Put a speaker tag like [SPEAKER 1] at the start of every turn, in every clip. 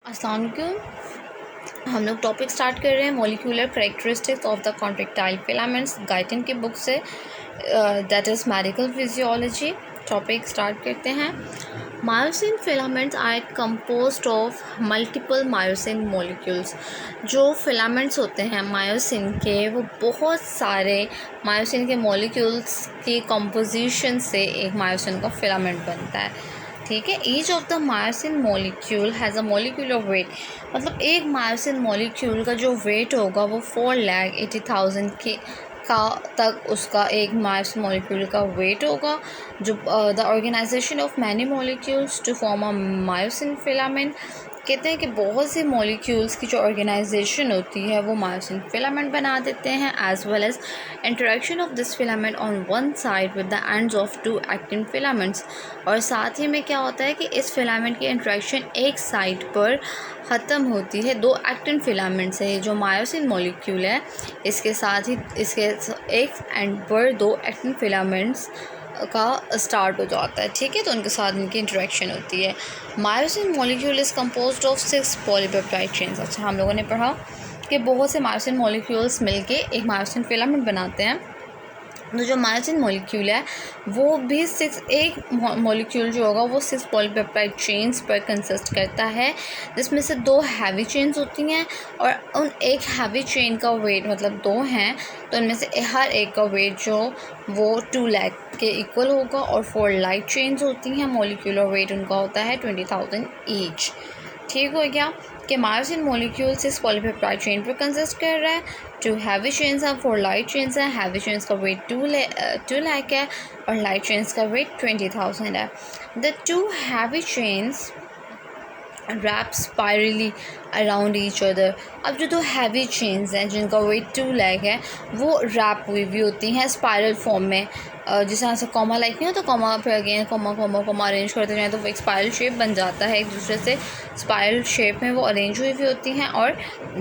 [SPEAKER 1] अस्सलाम वालेकुम। हम लोग टॉपिक स्टार्ट कर रहे हैं molecular characteristics of the contractile filaments Guyton की बुक से, that is medical physiology. Topic start करते हैं। Myosin filaments are composed of multiple myosin molecules. जो फिलामेंट्स होते हैं मायोसिन के, वो बहुत सारे मायोसिन के मॉलिक्यूल्स की कंपोजिशन से एक मायोसिन का फिलामेंट बनता है। ठीक है। Each of the myosin molecule has a molecular weight, मतलब एक मायोसिन मॉलिक्यूल का जो वेट होगा वो 4,80,000 के का तक उसका एक मायोसिन मॉलिक्यूल का वेट होगा। जो the organization of many molecules to form a myosin filament, कहते हैं कि बहुत से मॉलिक्यूल्स की जो ऑर्गेनाइजेशन होती है वो मायोसिन फिलामेंट बना देते हैं, as well as interaction of this filament on one side with the ends of two actin filaments. और साथ ही में क्या होता है कि इस फिलामेंट की इंटरेक्शन एक साइड पर ख़त्म होती है दो एक्टिन फिलामेंट से। जो मायोसिन मॉलिक्यूल है इसके साथ ही इसके एक एंड पर दो एक्टिन फिलामेंट्स का स्टार्ट हो जाता है। ठीक है, तो उनके साथ इनकी इंटरेक्शन होती है। Myosin molecule is composed of 6 polypeptide chains. अच्छा, हम लोगों ने पढ़ा कि बहुत से मायोसिन मॉलिक्यूल्स मिलके एक मायोसिन फिलामेंट बनाते हैं। तो जो मायोसिन मॉलिक्यूल है वो भी एक मॉलिक्यूल जो होगा वो 6 पॉलीपेप्टाइड चेन्स पर कंसिस्ट करता है, जिसमें से 2 हैवी चेन्स होती हैं। और उन एक हैवी चेन का वेट, मतलब 2 हैं तो उनमें से हर एक का वेट जो वो 2 लाख के इक्वल होगा। और 4 लाइट चेन्स होती हैं, मॉलिक्यूलर वेट उनका होता है 20,000 ईच। ठीक हो गया कि मायोसिन मॉलिक्यूल 6 पॉलीपेप्टाइड चेन पर कंसिस्ट कर रहा है। 2 हैवी चेन्स हैं, 4 लाइट चेन्स हैं। हैवी चेन्स का वेट 2 लाख है और लाइट चेन्स का वेट 20,000 है। The 2 heavy chains wrap spirally around each other. अब जो 2 हैवी चेन्स हैं जिनका वेट 2 लाख है वो रैप हुई भी होती हैं स्पायरल फॉर्म में। जिस तरह से कॉमा लाइक नहीं होता, कॉमा पे again comma comma comma arrange करते जाएँ तो वो एक स्पायरल शेप बन जाता है, एक दूसरे से स्पायरल शेप में वो अरेंज हुई भी होती हैं और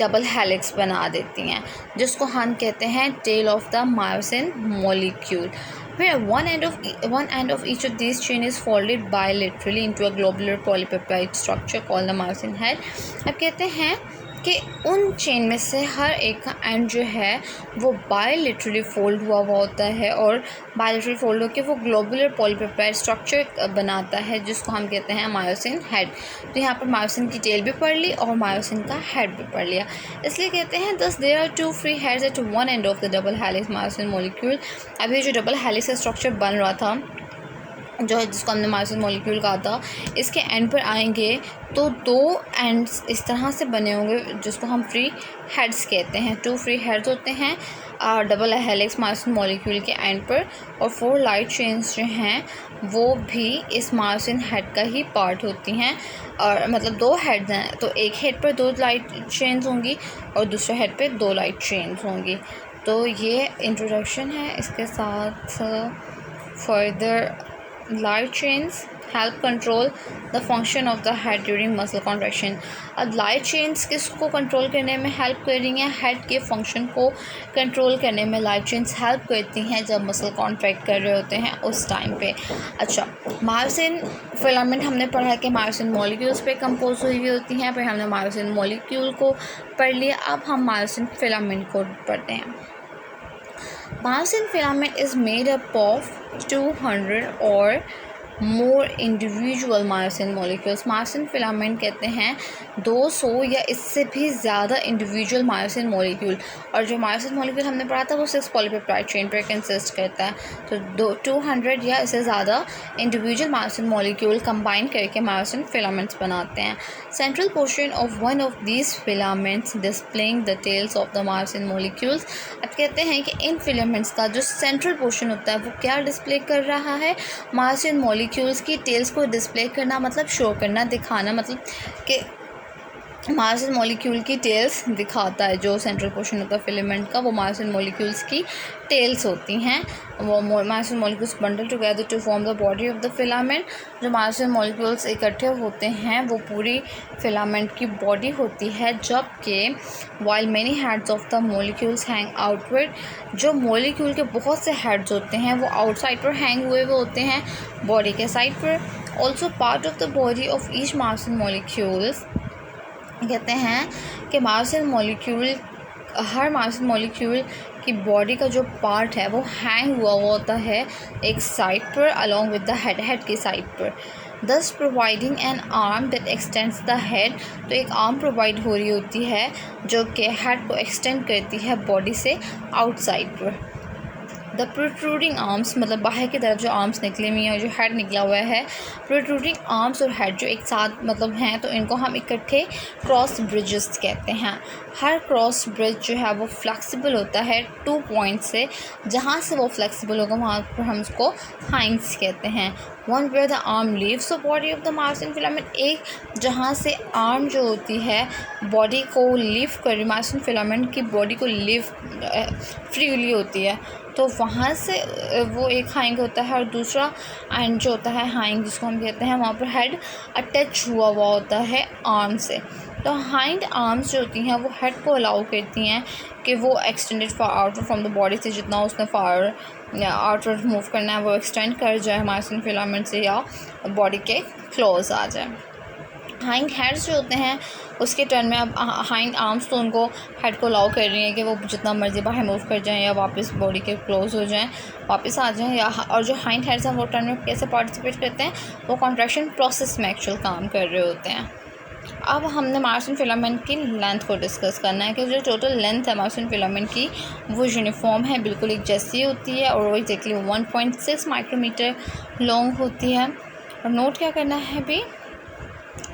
[SPEAKER 1] डबल हेलिक्स बना देती हैं, जिसको हम कहते हैं tail of the myosin molecule. where one end of each of these chain is folded bilaterally into a globular polypeptide structure called the myosin head। अब कहते हैं कि उन चेन में से हर एक का एंड जो है वो बायलेटरली फोल्ड हुआ होता है और बायलेटरल फोल्ड होकर वो ग्लोबुलर पॉलीपेप्टाइड स्ट्रक्चर बनाता है, जिसको हम कहते हैं मायोसिन हेड। तो यहाँ पर मायोसिन की टेल भी पढ़ ली और मायोसिन का हेड भी पढ़ लिया, इसलिए कहते हैं thus there are 2 free heads at one end of the double helix myosin molecule. अभी जो डबल हेलिक्स का स्ट्रक्चर बन रहा था जो है, जिसको हमने मायोसिन मॉलिक्यूल कहा था, इसके एंड पर आएंगे तो 2 एंड्स इस तरह से बने होंगे जिसको हम फ्री हेड्स कहते हैं। 2 फ्री हेड्स होते हैं डबल हेलिक्स मायोसिन मॉलिक्यूल के एंड पर, और 4 लाइट चेन्स जो हैं वो भी इस मायोसिन हेड का ही पार्ट होती हैं। और मतलब 2 हेड्स हैं तो एक हेड पर 2 लाइट चेन्स होंगी और दूसरे हेड पर 2 लाइट चेन्स होंगी। तो ये इंट्रोडक्शन है। इसके साथ further light chains help control the function of the head during muscle contraction। अब लाइट चेन्स किसको कंट्रोल करने में हेल्प कर रही हैं? हेड के फंक्शन को कंट्रोल करने में लाइट चेन्स हेल्प करती हैं जब मसल कॉन्ट्रैक्ट कर रहे होते हैं उस टाइम पे। अच्छा, मायोसिन फिलामेंट हमने पढ़ा कि मायोसिन मॉलिक्यूल्स पे कंपोज हुई हुई होती हैं, फिर हमने मायोसिन मॉलिक्यूल को पढ़ लिया। अब हम मायोसिन फिलामेंट को पढ़ते हैं। Myosin filament is made up of 200 or more individual myosin molecules। Myosin filament कहते हैं 200 या इससे भी ज़्यादा इंडिविजुअल मायोसिन मॉलिक्यूल। और जो मायोसिन मॉलिक्यूल हमने पढ़ा था वो 6 पॉलीपेप्टाइड चेन पर कंसिस्ट करता है। तो 200 या इससे ज़्यादा इंडिविजुअल मायोसिन मॉलिक्यूल कंबाइन करके मायोसिन फिलामेंट्स बनाते हैं। Central portion of one of these filaments displaying the tails of the myosin molecules. अब कहते हैं कि इन फिलामेंट्स का जो सेंट्रल पोर्शन होता है वो क्या डिस्प्ले कर रहा है? मायोसिन मॉलिक्यूल्स की टेल्स को डिस्प्ले करना, मतलब शो करना, दिखाना, मतलब कि मायोसिन मॉलिक्यूल की टेल्स दिखाता है। जो सेंट्रल पोर्शन होता है फिलामेंट का वो मायोसिन मॉलिक्यूल्स की टेल्स होती हैं। वो myosin molecules bundle together to form the body of the filament. जो मायोसिन मॉलिक्यूल्स इकट्ठे होते हैं वो पूरी फिलामेंट की बॉडी होती है, जबकि while many heads of the molecules hang outward. जो मॉलिक्यूल के बहुत से हेड्स होते हैं वो आउटसाइड पर हैंग हुए होते हैं बॉडी के साइड पर। Also part of the body of each myosin molecules कहते हैं कि मायोसिन मॉलिक्यूल, हर मायोसिन मॉलिक्यूल की बॉडी का जो पार्ट है वो हैंग हुआ होता है एक साइड पर अलोंग विद द हेड की साइड पर, दस providing N arm that x tends the head. तो एक आर्म प्रोवाइड हो रही होती है जो कि हेड को एक्सटेंड करती है बॉडी से आउटसाइड पर। द प्रोट्रूडिंग आर्म्स, मतलब बाहर की तरफ जो आर्म्स निकले हुए हैं, जो हेड निकला हुआ है, प्रोट्रूडिंग आर्म्स और हेड जो एक साथ मतलब हैं, तो इनको हम इकट्ठे क्रॉस ब्रिजेस कहते हैं। हर क्रॉस ब्रिज जो है वो फ्लेक्सिबल होता है 2 पॉइंट से, जहाँ से वो फ्लेक्सिबल होगा वहाँ पर हम उसको हाइंग्स कहते हैं। One where the arm leaves the body of the myosin filament, एक जहाँ से आर्म जो होती है बॉडी को लिव कर, मायोसिन फिलामेंट की बॉडी को लिव फ्रीली होती है, तो वहाँ से वो एक हाइंग होता है। और दूसरा एंड जो होता है हाइंग जिसको हम कहते हैं, वहाँ पर हेड अटैच हुआ होता है आर्म से। तो हाइंड आर्म्स जो होती हैं वो हेड को अलाउ करती हैं कि वो extended far outward from the body से, जितना उसने फार आउटवर्ड मूव करना है वो एक्सटेंड कर जाए मायोसिन फिलामेंट से या बॉडी के क्लोज आ जाए। हाइंड हेड्स जो होते हैं उसके टर्न में अब हाइंड आर्म्स तो उनको हेड को अलाउ कर रही हैं कि वो जितना मर्जी बाहर मूव कर जाएं या वापस बॉडी के क्लोज हो जाएं, वापस आ जाएं, या और जो हाइंड हेड्स हैं वो टर्न में कैसे पार्टिसिपेट करते हैं, वो कॉन्ट्रैक्शन प्रोसेस में एक्चुअल काम कर रहे होते हैं। अब हमने मायोसिन फिलामेंट की लेंथ को डिस्कस करना है कि जो टोटल लेंथ है मायोसिन फिलामेंट की वो यूनिफॉर्म है, बिल्कुल एक जैसी होती है और वो एग्जैक्टली 1.6 माइक्रोमीटर लॉन्ग होती है। और नोट क्या करना है भी,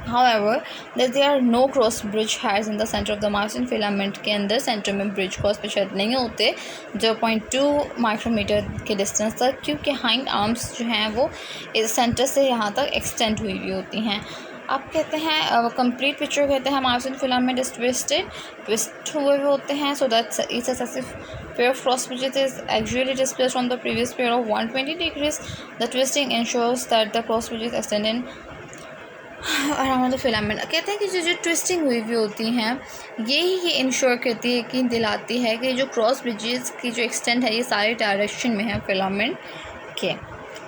[SPEAKER 1] However, that there are no cross bridge hairs in the center of the myosin filament के अंदर सेंटर में ब्रिज क्रॉस पेशेड नहीं होते 0.2 माइक्रोमीटर के डिस्टेंस तक, क्योंकि हाइंड आर्म्स जो हैं वो इस सेंटर से यहाँ तक एक्सटेंड हुई हुई होती हैं। अब कहते हैं कंप्लीट पिक्चर कहते हैं मायोसिन फिलामेंट इज ट्विस्ट हुए होते हैं, so that each successive pair of cross bridges is actually displaced from the previous pair of 120 degrees. The twisting ensures that the cross bridges extend in around the filament. कहते हैं कि जो twisting हुई हुई होती हैं ये इंश्योर करती है कि दिलाती है कि जो क्रॉस ब्रिजेस की जो एक्सटेंड है ये सारे डायरेक्शन में है फिलामेंट के।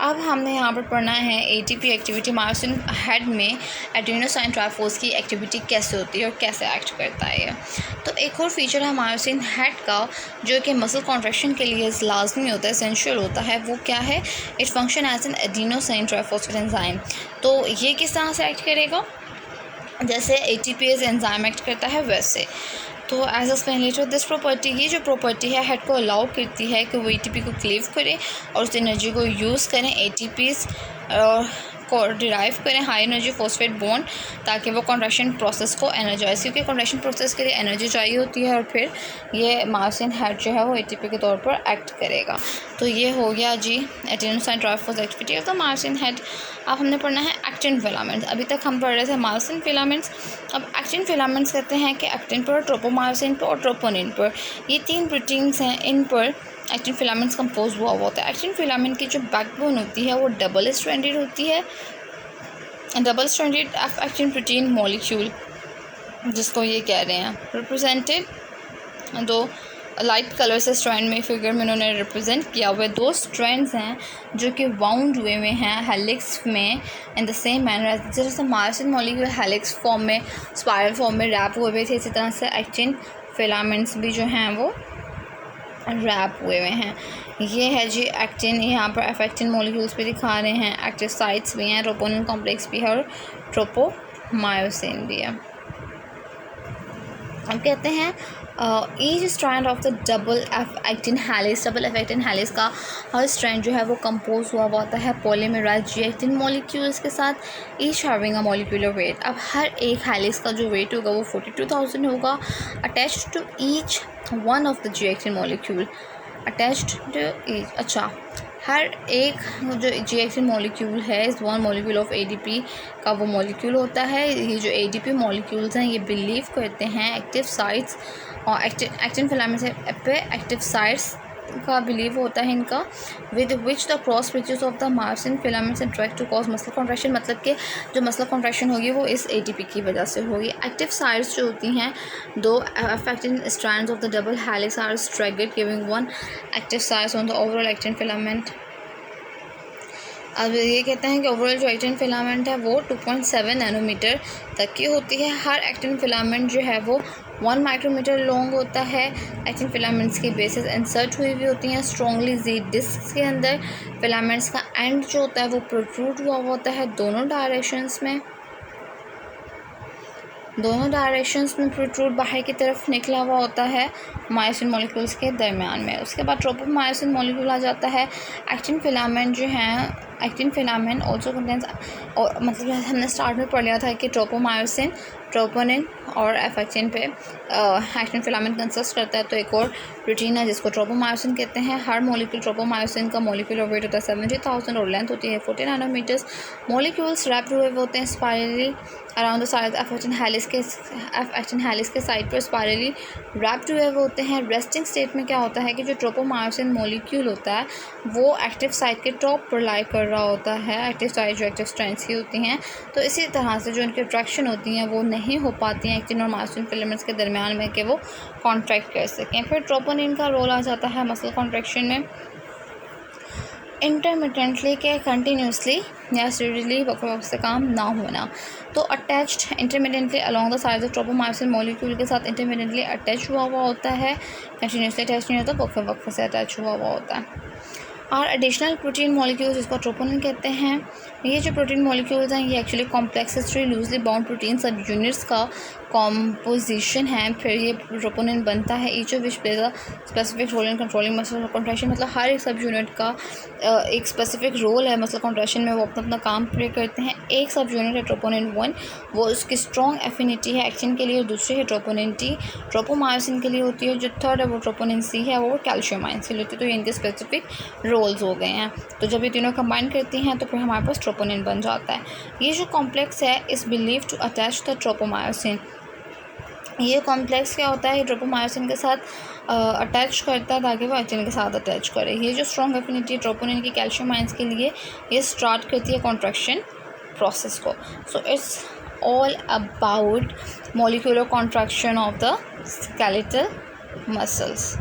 [SPEAKER 1] अब हमने यहाँ पर पढ़ना है एटीपी एक्टिविटी, मायोसिन हेड में एडेनोसाइन ट्राइफॉस्फेट की एक्टिविटी कैसे होती है और कैसे एक्ट करता है ये। तो एक और फीचर है मायोसिन हेड का जो कि मसल कॉन्ट्रैक्शन के लिए लाजमी होता है, एसेंशियल होता है, वो क्या है, it function as an adenosine triphosphate enzyme. तो ये किस तरह से एक्ट करेगा, जैसे एटीपीएस एंजाइम एक्ट करता है वैसे। तो as explain later this property, ये जो प्रॉपर्टी है हेड को अलाउ करती है कि वो एटीपी को क्लीव करें और उस एनर्जी को यूज़ करें एटीपीस को डिराइव करें हाई एनर्जी फॉस्फेट बॉन्ड, ताकि वो कॉन्ट्रैक्शन प्रोसेस को एनर्जाइज, क्योंकि कॉन्ट्रैक्शन प्रोसेस के लिए एनर्जी चाहिए होती है और फिर ये मायोसिन हेड जो है वो एटीपी के तौर पर एक्ट करेगा। तो ये हो गया जी adenosine triphosphate activity of the myosin head. अब हमने पढ़ना है एक्टिन फिलामेंट्स। अभी तक हम पढ़ रहे थे मायोसिन फिलामेंट्स, अब एक्टिन फिलामेंट्स कहते हैं कि एक्टिन पर, ट्रोपोमायोसिन पर और ट्रोपोनिन पर, ये 3 प्रोटीन्स हैं, इन पर एक्टिन फिलामेंट्स कंपोज हुआ होता है। एक्टिन फिलामेंट की जो बैकबोन होती है वो डबल स्ट्रैंडेड होती है, double stranded actin protein molecule जिसको ये कह रहे हैं रिप्रेजेंटेड, दो लाइट कलर से स्ट्रैंड में फिगर में उन्होंने रिप्रेजेंट किया हुआ है। 2 स्ट्रैंड्स हैं जो कि वाउंड हुए हुए हैं हेलिक्स में इन द सेम मैनर, जैसे मायोसिन मॉलिक्यूल हेलिक्स फॉर्म में, स्पाइरल फॉर्म में रैप हुए हुए थे, इसी तरह से एक्टिन फिलामेंट्स भी जो हैं वो रैप हुए हुए हैं। ये है जी एक्टिन, यहाँ पर एफेक्टिन मॉलिक्यूल्स भी दिखा रहे हैं, एक्टिव साइट्स भी हैं, ट्रोपोनिन कॉम्प्लेक्स भी है और ट्रोपोमायोसिन भी है। अब कहते हैं each strand of the double actin helix का हर स्ट्रैंड जो है वो कंपोज हुआ होता है पॉलीमराइज्ड जी एक्टिन मॉलिक्यूल्स के साथ, each having a molecular weight. अब हर एक हेलिक्स का जो वेट होगा वो 42,000 होगा, attached to each one of the G actin molecule, attached to each. अच्छा, हर एक जो जी एक्टिन मॉलिक्यूल है इस वन मॉलिक्यूल ऑफ एडीपी का वो मॉलिक्यूल होता है। ये जो एडीपी मॉलिक्यूल्स हैं ये बिलीव करते हैं एक्टिव साइट्स और एक्टिन फिलामेंट पे एक्टिव साइट्स का बिलीव होता है इनका, with which the cross bridges of the myosin filaments interact to cause muscle contraction, मतलब कि जो मसल कॉन्ट्रैक्शन होगी वो इस एटीपी की वजह से होगी। एक्टिव साइट्स जो होती हैं 2 affecting strands of the double helix are staggered giving 1 active sites on the overall actin filament. अब ये कहते हैं कि ओवरऑल जो एक्टिन फिलामेंट है वो 2.7 नैनोमीटर तक की होती है। हर एक्टिन फिलामेंट जो है वो 1 माइक्रोमीटर लॉन्ग होता है। एक्टिन फिलामेंट्स की बेसिस इंसर्ट हुई होती हैं स्ट्रॉन्गली ज़ीड डिस्क के अंदर। फिलामेंट्स का एंड जो होता है वो प्रोट्रूड हुआ होता है दोनों डायरेक्शंस में प्रोट्रूड बाहर की तरफ निकला हुआ होता है मायोसिन मॉलिक्यूल्स के दरमियान में। उसके बाद ट्रोपोमायोसिन मॉलिक्यूल आ जाता है। एक्टिन फिलामेंट जो हैं, एक्टिन फिलामेंट ऑल्सो कंटेंस, और मतलब हमने स्टार्ट में पढ़ लिया था कि ट्रोपोमायोसिन, ट्रोपोनिन और एफ एक्टिन पे एक्टिन फिलामेंट कंसिस्ट करता है। तो एक और प्रोटीन है जिसको ट्रोपोमायोसिन कहते हैं। हर मॉलिक्यूल ट्रोपोमायोसिन का मॉलिक्यूलर वेट होता है 70,000 और लेंथ होती है 40 नैनोमीटर्स। मॉलिक्यूल्स रैप्ड हुए होते हैं spirally around the side F actin helix के साइड पर स्पायरली रैप्ड हुए होते हैं। रेस्टिंग स्टेट में क्या होता है कि जो ट्रोपोमायोसिन मॉलिक्यूल होता है वो एक्टिव साइट के टॉप पर लाई कर रहा होता है। एक्टिव साइट जो एक्टिव स्ट्रैंड्स की होती हैं, तो इसी तरह से जो इनकी अट्रैक्शन होती हैं वो नहीं हो पाती हैं एक्टिन और मायोसिन फिलामेंट्स के दरमियान में कि वो कॉन्ट्रैक्ट कर सकें। फिर ट्रोपोनिन का रोल आ जाता है मसल कॉन्ट्रैक्शन में। इंटरमिटेंटली के कंटिन्यूसली या सीरियसली वक्त से काम ना होना। तो attached intermittently along the sides of tropomyosin molecule के साथ इंटरमिटेंटली अटैच हुआ होता है, कंटिन्यूसली अटैच नहीं होता, वक्त से अटैच हुआ होता है। और एडिशनल प्रोटीन मॉलिक्यूल्स जिसको ट्रोपोनिन कहते हैं, ये जो प्रोटीन मॉलिक्यूल्स हैं ये actually complex history loosely bound protein sub units का कॉम्पोजिशन है। फिर ये ट्रोपोनिन बनता है each of which plays a specific role in controlling muscle contraction. मतलब हर एक सब यूनिट का एक स्पेसिफिक रोल है मसल कॉन्ट्रैक्शन में, वो अपना अपना काम प्ले करते हैं। एक सब यूनिट है ट्रोपोनिन 1, वो उसकी स्ट्रॉन्ग एफिनिटी है एक्टिन के लिए, और दूसरी है ट्रोपोनिन टी ट्रोपोमायोसिन के लिए होती है। जो थर्ड है वो ट्रोपोनिन सी है, वो कैल्शियम आयन के लिए होती है। तो ये इनके स्पेसिफिक रोल्स हो गए हैं। तो जब ये तीनों कंबाइन करती हैं तो फिर हमारे पास ट्रोपोनिन बन जाता है। ये जो कॉम्प्लेक्स है is believe to attach the tropomyosin. ये कॉम्प्लेक्स क्या होता है, ट्रोपोमायोसिन के साथ अटैच करता है ताकि वो एक्टिन के साथ अटैच करे। ये जो स्ट्रॉन्ग एफिनिटी ट्रोपोनिन की कैल्शियम आयंस के लिए ये स्टार्ट करती है कॉन्ट्रैक्शन प्रोसेस को। So it's all about molecular contraction of the skeletal muscles.